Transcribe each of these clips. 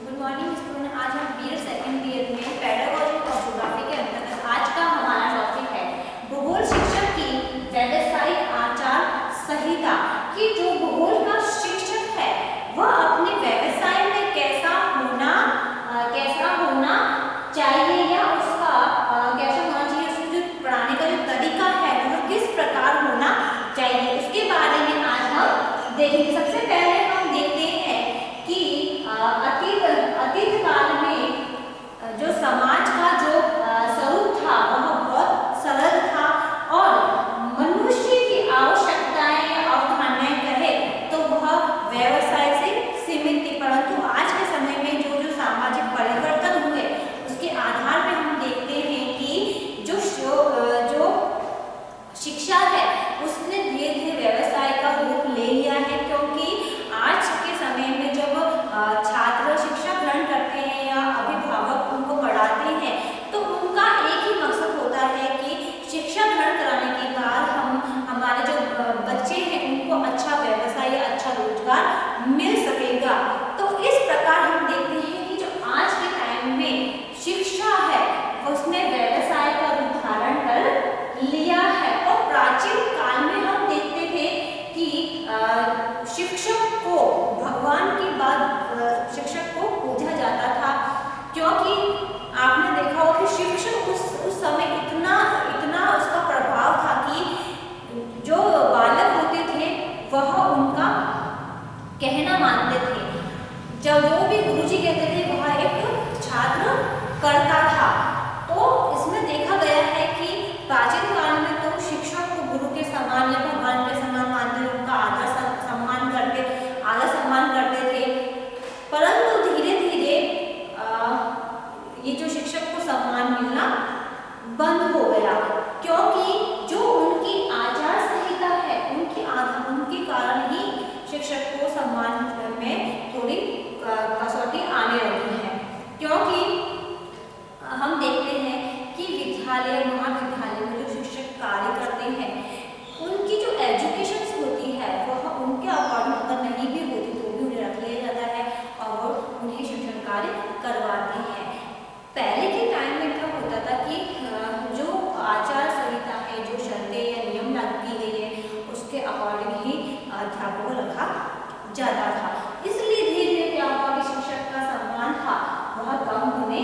Good morning student. आज हम BEd second year में पेडागोजी और ज्योग्राफी के अंतर्गत आज का हमारा टॉपिक है भूगोल शिक्षक की व्यावसायिक आचार संहिता। कि जो भूगोल का शिक्षक है वह अपने व्यवसाय में कैसा होना चाहिए या उसका कैसा होना चाहिए, उसका जो पढ़ाने का जो तरीका है वह किस प्रकार होना चाहिए, उसके बारे में आज हम देखेंगे। सबसे पहले हम देखते हैं कि अतीत काल में जो समाज का जो स्वरूप था वह बहुत सरल था और मनुष्य की आवश्यकताएं या अवधारणाएं कहे तो वह व्यवसाय से सीमित थी। परंतु आज के समय में जो सामाजिक परिवर्तन हुए उसके आधार पर हम देखते हैं कि जो शिक्षा है उसने धीरे धीरे व्यवसाय का रूप ले लिया है, क्योंकि आज के समय में जब छात्र शिक्षा ग्रहण करते हैं या अभिभावक उनको पढ़ाते हैं तो उनका एक ही मकसद होता है कि शिक्षा ग्रहण कराने के बाद हमारे जो बच्चे हैं उनको अच्छा व्यवसाय या अच्छा रोजगार मिल सकेगा। तो इस प्रकार हम देखते हैं कि जो आज के टाइम में शिक्षा है उसने व्यवसाय का रूप धारण कर लिया है। और प्राचीन काल में हम देखते थे कि शिक्षक को भगवान की बात शिक्षक को पूजा जाता था, क्योंकि आपने देखा हो कि शिक्षक उस समय इतना उसका प्रभाव था कि जो बालक होते थे वह उनका कहना मानते थे। जब जो भी गुरुजी कहते थे वह एक छात्र करता था। तो इसमें देखा गया है कि प्राचीन काल में तो शिक्षक को गुरु के समान या भगवान के समान मानते, उनका आदर सम्मान करते थे। परंतु धीरे धीरे ये जो शिक्षक को सम्मान मिलना बंद हो गया, क्योंकि जो उनकी आचार संहिता है उनके कारण ही शिक्षक को सम्मान में थोड़ी कसौटी आने लगी है। क्योंकि हम देखते हैं कि विद्यालय महाविद्यालय में जो शिक्षक कार्य करते हैं उनकी जो एजुकेशन होती है वह उनके अकॉर्डिंग अगर नहीं भी होती तो भी उन्हें रख लिया जाता है और उन्हें शिक्षण कार्य करवाते हैं। पहले के टाइम में क्या होता था कि जो आचार संहिता है, जो शर्तें या नियम लागू की गई है उसके अकॉर्डिंग ही अध्यापकों को रखा जाता था। इसलिए धीरे धीरे क्या हुआ कि शिक्षक का सम्मान था वह कम होने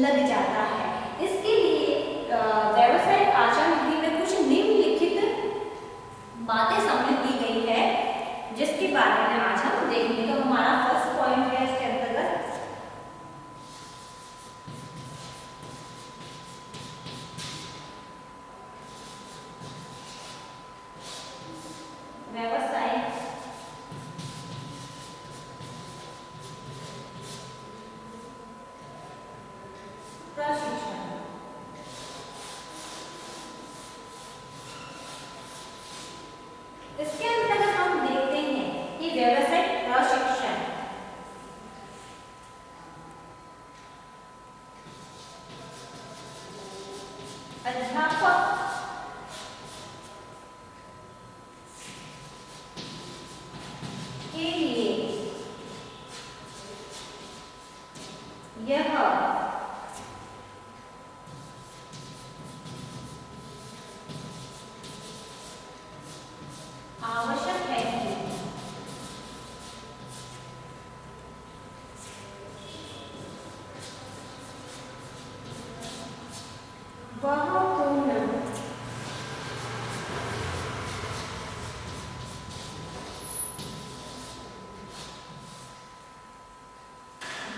लग जाता है। इसके लिए व्यावसायिक आचार विधि में कुछ निम्नलिखित बातें सम्मिलित की गई है जिसके बारे में आज हम देखेंगे। तो हमारा फर्स्ट पॉइंट है इसके अंतर्गत व्यावसायिक प्रशिक्षण। इसके अंतर्गत हम देखते हैं कि व्यावसायिक प्रशिक्षण अध्यापक के लिए यह आवश्यक है कि वह पूर्ण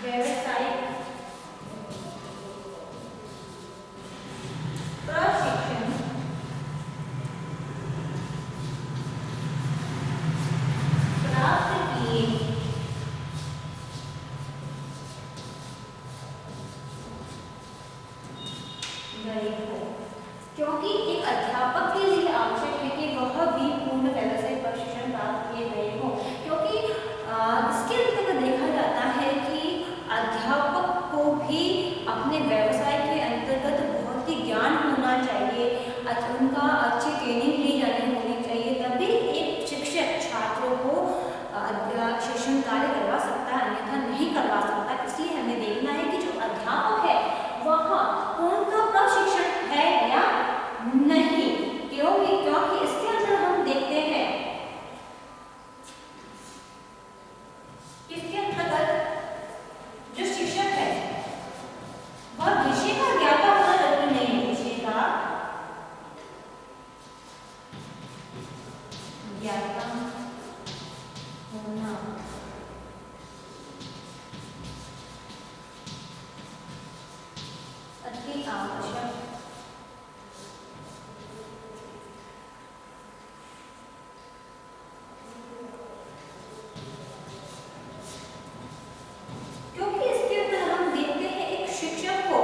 व्यावसायिक प्रशिक्षण प्राप्त किए गए हो। क्योंकि एक अध्यापक के लिए आवश्यक है कि वह भी पूर्ण व्यावसायिक प्रशिक्षण प्राप्त किए गए हो, क्योंकि इसके अंतर्गत देखा जाता है कि अध्यापक को भी अपने व्यवसाय के अंतर्गत बहुत ही ज्ञान होना चाहिए, उनका अच्छी ट्रेनिंग ली जानी होनी चाहिए, तभी एक शिक्षक छात्रों को शिक्षण कार्य करवा सकता है, अन्यथा नहीं करवा सकता। आवश्यक। क्योंकि इसके अंदर हम देखते हैं एक शिक्षक को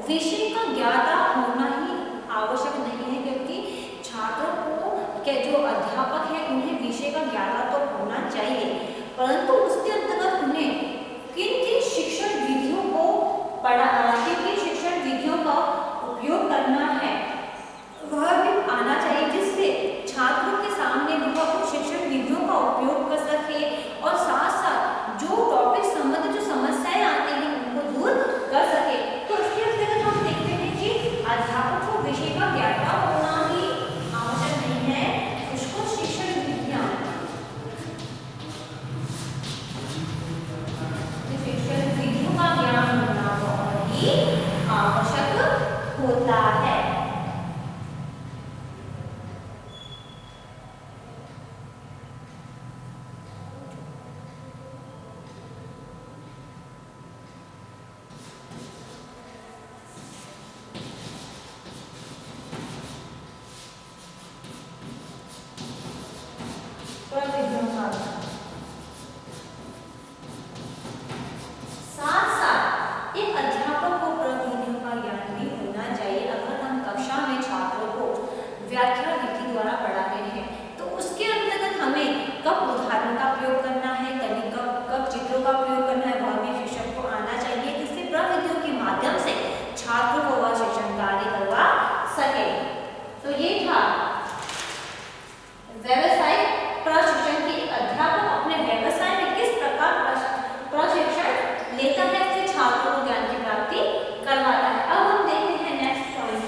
विषय का ज्ञाता होना ही आवश्यक नहीं है, क्योंकि छात्रों को के जो अध्यापक है उन्हें विषय का ज्ञाता तो होना चाहिए, परंतु उसके अंतर्गत उन्हें किन किन शिक्षण विधियों को किन किन शिक्षण विधियों का उपयोग करना है वह भी आना चाहिए, जिससे छात्रों के सामने वह उन शिक्षण विधियों का उपयोग कर सके और साथ साथ जो टॉपिक संबंधित जो समस्याएं आती हैं उनको दूर कर सके। तो इसके अंतर्गत हम देखते हैं कि अध्यापक को विषय का ज्ञाता होना ही आवश्यक नहीं है, उसको शिक्षण विधियां शिक्षण विधियों का ज्ञान होना बहुत ही आवश्यक होता है। साथ साथ एक अध्यापक को प्रविधियों का ज्ञान भी होना चाहिए। अगर हम कक्षा में छात्रों को व्याख्या विधि द्वारा पढ़ा रहे हैं तो उसके अंतर्गत हमें कब उदाहरण का प्रयोग करना है, कब चित्रों का प्रयोग करना है, वह भी शिक्षक को आना चाहिए, जिससे प्रविधियों के माध्यम से छात्रों को वह शिक्षण कार्य करवा सके। तो ये था व्यवसायिक प्रशिक्षण की अध्यापक अपने व्यवसाय में किस प्रकार प्रशिक्षण लेता है, फिर छात्रों को ज्ञान की प्राप्ति करवाता है। अब हम देखते हैं नेक्स्ट पॉइंट।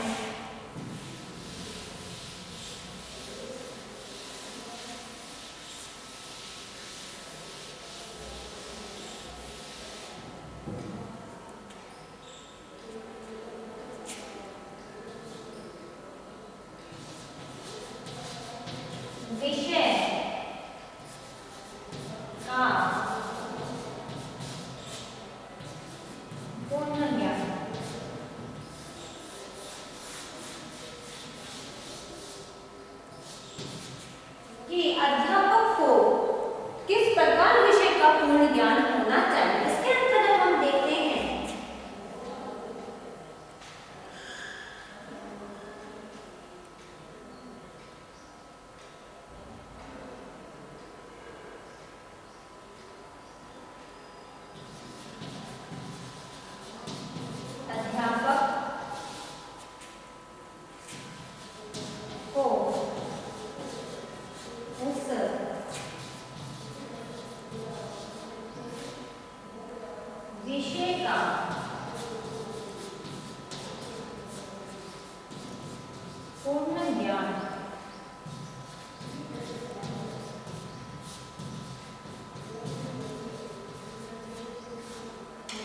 विषय का पूर्ण ज्ञान। कि अध्यापक को किस प्रकार विषय का पूर्ण ज्ञान होना चाहिए, इसके अंतर्गत हम देखते हैं विषय का पूर्ण ज्ञान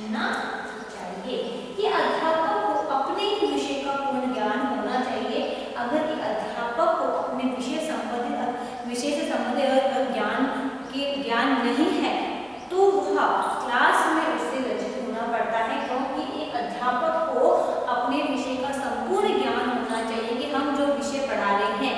होना चाहिए। कि अध्यापक को अपने ही विषय का पूर्ण ज्ञान होना चाहिए। अगर एक अध्यापक को अपने विषय से संबंधित ज्ञान नहीं है तो वह क्लास में उससे लज्जित होना पड़ता है, क्योंकि एक अध्यापक को अपने विषय का संपूर्ण ज्ञान होना चाहिए कि हम जो विषय पढ़ा रहे हैं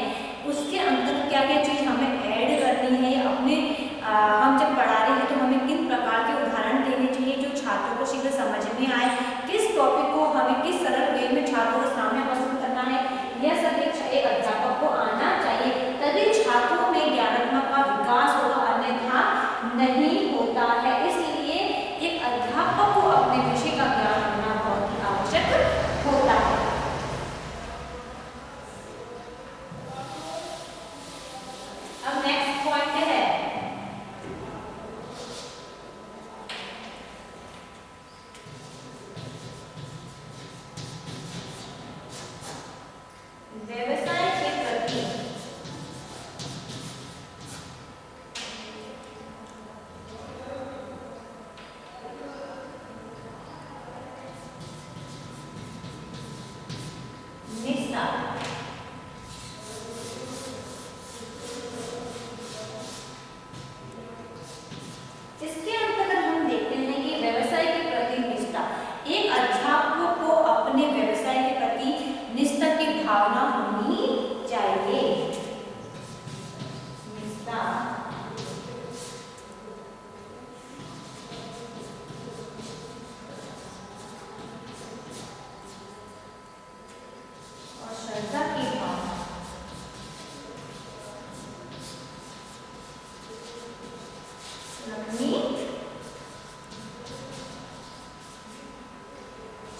उसके अंदर क्या क्या चीज़ हमें ऐड करनी है, हम जब पढ़ा रहे हैं तो हमें किन प्रकार के उदाहरण देने चाहिए जो छात्रों को शीघ्र समझ में आए, किस टॉपिक को हमें किस सरल वे में छात्रों के सामने प्रस्तुत करना है, यह सब एक अध्यापक को आना चाहिए, तभी छात्रों में ज्ञानात्मक का विकास होगा, अन्यथा नहीं होता है। इसलिए एक अध्यापक को अपने विषय का ज्ञान होना बहुत ही आवश्यक होता है। अब नेक्स्ट पॉइंट है व्यवसाय के प्रति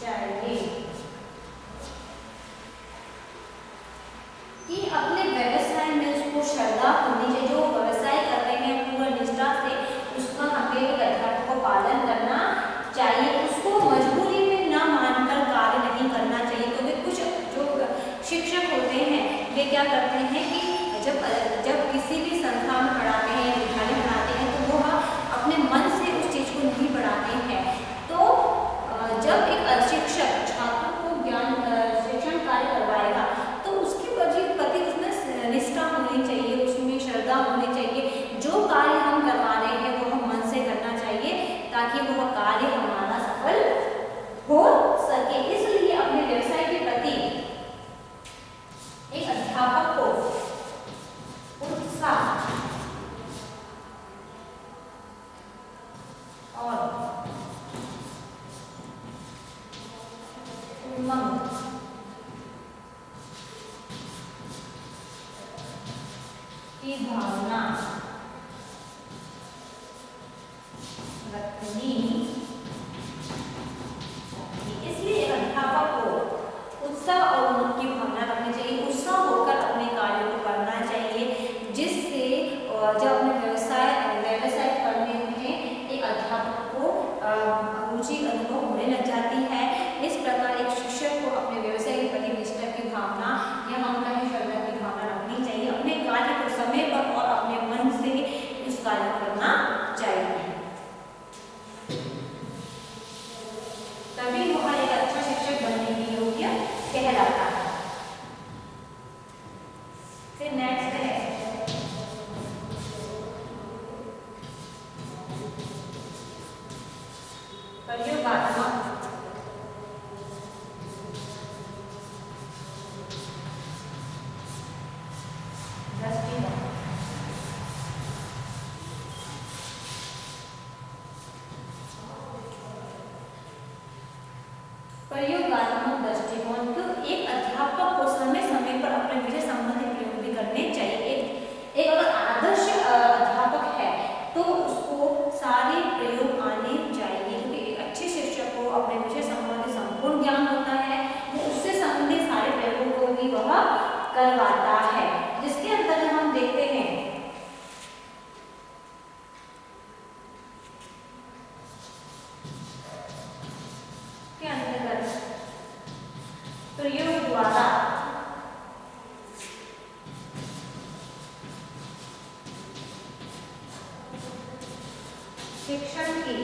चाहिए कि अपने व्यवसाय में उसको श्रद्धा होनी चाहिए। जो व्यवसाय कर रहे हैं पूरा निष्ठा से उसका हमें एक अध्यापक को पालन करना चाहिए। उसको मजबूरी में ना मानकर कार्य नहीं करना चाहिए, क्योंकि कुछ जो शिक्षक होते हैं वे क्या करते हैं कि जब किसी भी संस्था में पढ़ाते हैं, विद्यालय पढ़ाते हैं, तो वो अपने मन से उस चीज़ को नहीं पढ़ाते हैं। तो जब एक शिक्षक छात्रों को ज्ञान शिक्षण कार्य करवाएगा तो उसके प्रति उसमें निष्ठा होनी चाहिए, उसमें श्रद्धा होनी चाहिए। जो कार्य हम करवा रहे हैं वो हम मन से करना चाहिए ताकि वह कार्य हमारा सफल हो सके। इसलिए अपने व्यवसाय के प्रति एक अध्यापक को उत्साह और उमंग की भावना रखनी चाहिए। इसलिए एक अध्यापक को उत्साह और उमंग की भावना रखनी चाहिए, उत्साह होकर अपने कार्य को करना चाहिए, जिससे जब अपने व्यवसाय करने में एक अध्यापक को रुचि अनुभव होने लग जाती है। इस प्रकार एक शिक्षक को अपने व्यवसाय के प्रति निष्ठा की भावना या हम कहें श्रद्धा की भावना रखनी चाहिए, अपने कार्य को समय पर और अपने मन से उस कार्य को करना चाहिए, तभी वह एक अच्छा शिक्षक बनने के योग्य कहलाता है। फिर नेक्स्ट है प्रयोगात्मक दृष्टिकोण। प्रयोगात्मक दृष्टिकोण तो एक अध्यापक को समय समय पर अपने विषय संबंधी प्रयोग भी करने चाहिए। एक अगर आदर्श अध्यापक है तो उसको सारे प्रयोग आने चाहिए, क्योंकि एक अच्छे शिक्षक को अपने विषय संबंधी संपूर्ण ज्ञान होता है, वो उससे संबंधित सारे प्रयोगों को भी वह करवाता है। जिसके अंतर्गत हम देखते हैं के अंतर्गत प्रयोग द्वारा शिक्षण की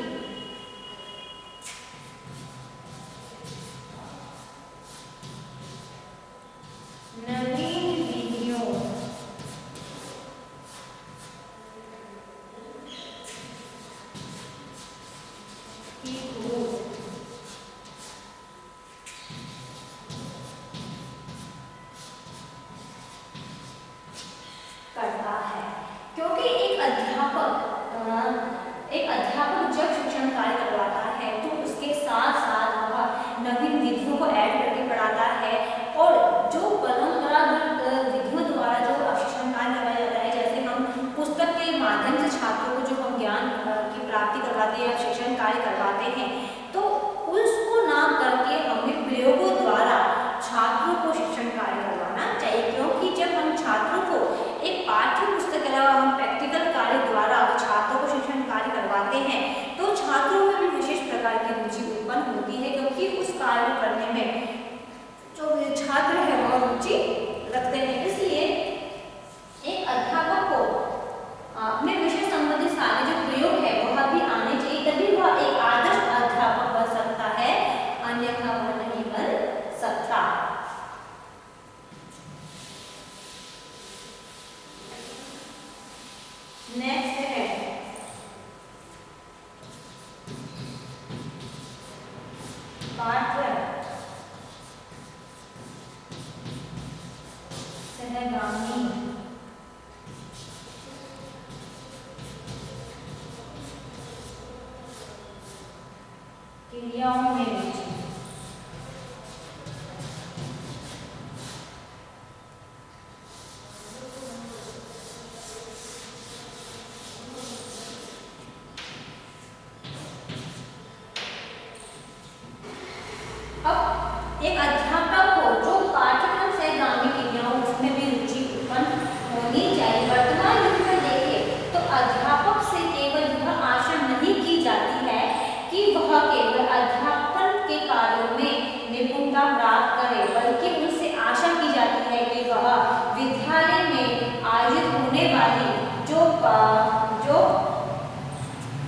नवीन विधियों की खोज करता है। क्योंकि एक अध्यापक जब शिक्षण कार्य करवाता है तो उसके साथ साथ वह नवीन विधियों को ऐड करके पढ़ाता है, और जो परंपरागत विधियों द्वारा जो शिक्षण कार्य करवाया जाता है, जैसे हम पुस्तक के माध्यम से छात्रों को जो हम ज्ञान की प्राप्ति करवाते हैं या शिक्षण कार्य करवाते हैं, तो उसको ना करके हमें प्रयोगों द्वारा छात्रों को शिक्षण कार्य करवाना चाहिए। क्योंकि जब हम छात्रों को एक पाठ्य पुस्तक के अलावा हम प्रैक्टिकल कार्य द्वारा छात्रों को शिक्षण कार्य करवाते हैं तो छात्रों में भी विशेष प्रकार की रुचि उत्पन्न होती है, क्योंकि उस कार्य को करने में जो छात्र है वह रुचि रखते हैं। इसलिए एक अध्यापक को अपने विषय संबंधी सारे जो प्रयोग है वह भी आने चाहिए, तभी वह एक आदर्श अध्यापक बन सकता है, अन्यथा वह नहीं बन सकता। नेक्स्ट है पाठ्य सहगामी क्रियाओं में रुचि। एक अध्यापक को जो पाठ्यक्रम से गामी क्रिया हो उसमें भी रुचि उत्पन्न होनी चाहिए। वर्तमान युग में देखें तो अध्यापक से केवल यह आशा नहीं की जाती है कि वह केवल अध्यापन के कार्यों में निपुणता प्राप्त करे, बल्कि उनसे आशा की जाती है कि वह विद्यालय में आयोजित होने वाली जो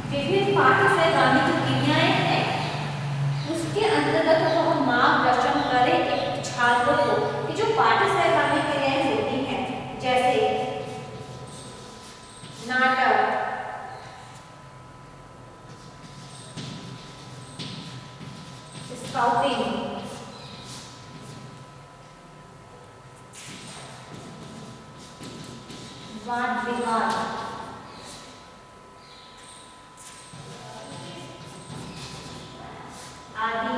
विभिन्न पाठ्य से गामी जो क्रियाएं हैं उसके अंतर्गत वह मार्गदर्शन करे छात्रों को कि जो पाठ्य सहगामी क्रियाएं होती हैं जैसे नाटक, स्काउटिंग, वाद विवाद, आदि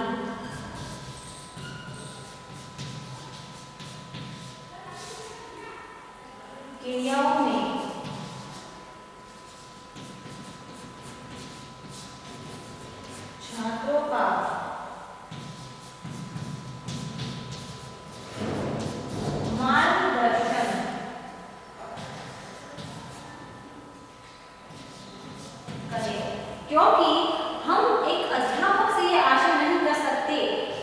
क्रियाओं में छात्रों का मार्गदर्शन करें, क्योंकि हम एक अध्यापक से ये आशा नहीं कर सकते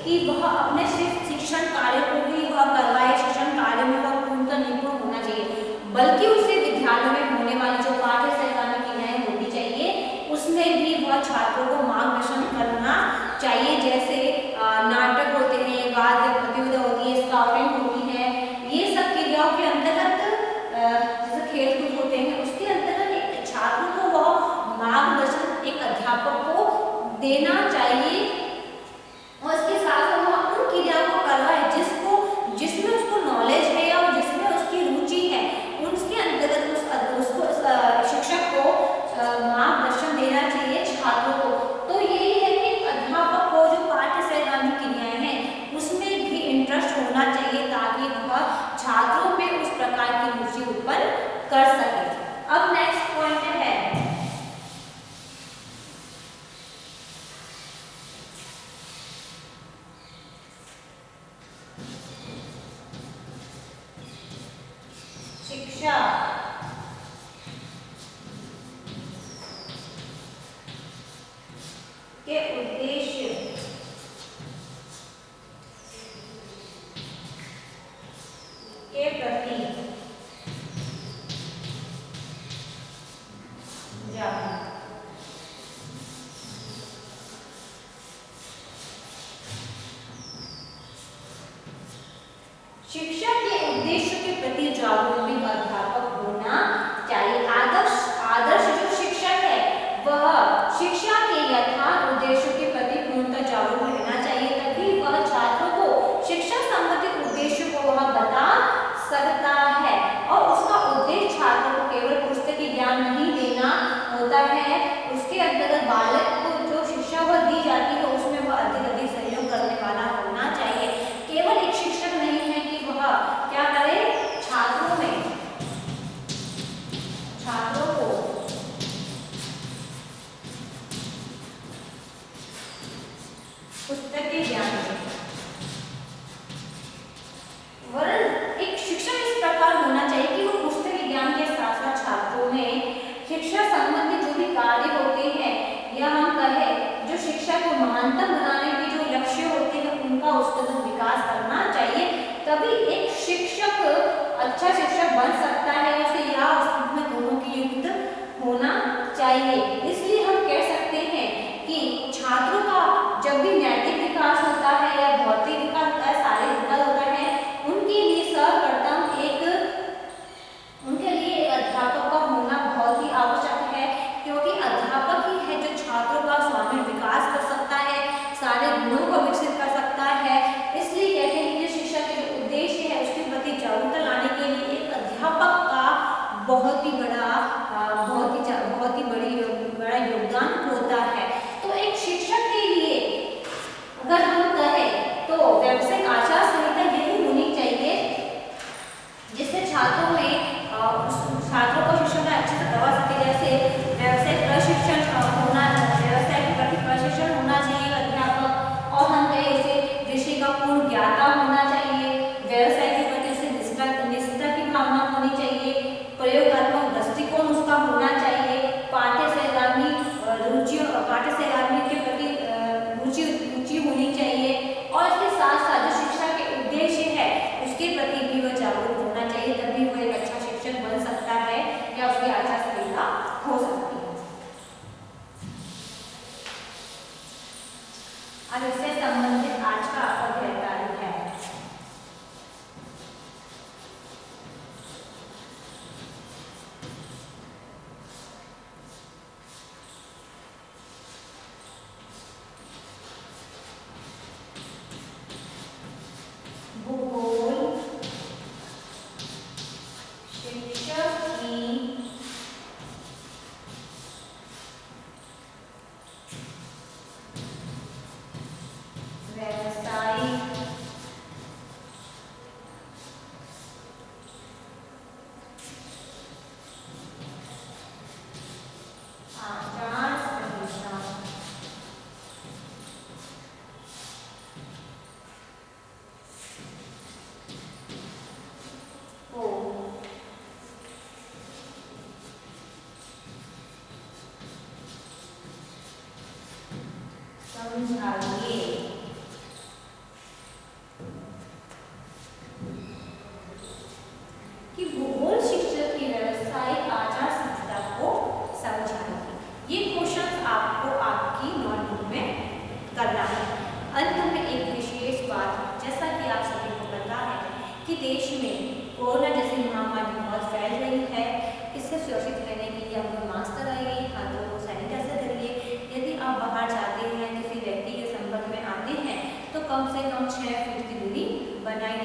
कि वह अपने सिर्फ शिक्षण कार्य को ही वह करवाए, शिक्षण कार्य में वह पूर्णतः निपुण होना चाहिए, बल्कि उसे विद्यालय में होने वाली जो पाठ्य सहगामी क्रियाएं होनी चाहिए उसमें भी वह छात्रों को मार्गदर्शन करना चाहिए। जैसे नाटक होते हैं, वाद प्रतियोगिता होती है, स्काउटिंग होती है, ये सब क्रियाओं के अंतर्गत जैसे खेल कूद होते हैं उसके अंतर्गत एक छात्रों को वह मार्गदर्शन एक अध्यापक को देना चाहिए और इसके साथ साथ वह उन क्रियाओं को करवाए जिसमें उसको नॉलेज है या जिसमें उसकी रुचि है, उसके अंतर्गत उसको शिक्षक को मार्गदर्शन देना चाहिए छात्रों को। तो यही है कि अध्यापक को जो पाठ्य सहगामी क्रियाएं हैं उसमें भी इंटरेस्ट होना चाहिए ताकि वह छात्रों में उस प्रकार की रुचि उत्पन्न कर सके। अब नेक्स्ट पॉइंट है शिक्षा के उद्देश्य के प्रति जागरूकता। शिक्षा के उद्देश्य के प्रति जागरूक अध्यापक होना चाहिए। आदर्श जो शिक्षक है वह शिक्षा के यथार्थ उद्देश्य के प्रति पूर्णतः जागरूक रहना चाहिए, तभी वह छात्रों को शिक्षा संबंधित उद्देश्य को वह बता सकता है और उसका उद्देश्य छात्रों को केवल पुस्तकीय ज्ञान नहीं देना होता है, उसके अंतर्गत बालक को जो शिक्षा वह दी जाती है उसमें वह अधिक सहयोग करने वाला होना चाहिए। केवल एक शिक्षक नहीं है कि वह क्या करे, छात्रों को पुस्तकीय ज्ञान दे, वरन एक शिक्षक इस प्रकार होना चाहिए कि वो पुस्तकीय ज्ञान के साथ साथ छात्रों में शिक्षा संबंधी जो भी कार्य होते हैं या हम कहें जो शिक्षा को महानतम बनाने के जो लक्ष्य होते हैं उनका उसका विकास करना चाहिए, तभी एक शिक्षक अच्छा शिक्षक बन सकता है उसे या उसमें दोनों की युक्त होना चाहिए। इसलिए हम कह सकते हैं कि छात्रों का जब भी नैतिक विकास होता है या भौतिक विकास होता है, शारीरिक विकास होता है, उनके लिए सर्वप्रथम उनके लिए एक अध्यापक का होना बहुत ही आवश्यक है, क्योंकि अध्यापक ही है जो छात्रों का स्वाभाविक विकास कर सकता है, सारे गुणों को विकसित कर सकता है। इसलिए कहते हैं कि शिक्षा के जो उद्देश्य है उसके प्रति जागरूकता लाने के लिए एक अध्यापक का बहुत ही बड़ा और इससे संबंधित आज का अध्याय तारीख है। भूगोल शिक्षक की व्यावसायिक आचार संहिता को समझाइए। कि भूगोल शिक्षक की व्यावसायिक आचार संहिता को समझाइए। ये क्वेश्चन आपको आपकी नोटबुक में करना है। अंत में एक विशेष बात, जैसा कि आप सभी को पता है कि देश में कोरोना जैसी महामारी बहुत फैल रही है। इससे सुरक्षित रहने के लिए अपने मास्क लगाइए, हाथों को सैनिटाइजर करिए। यदि आप बाहर जाते हैं, किसी व्यक्ति के संपर्क में आते हैं तो कम से कम 6 फीट की दूरी बनाए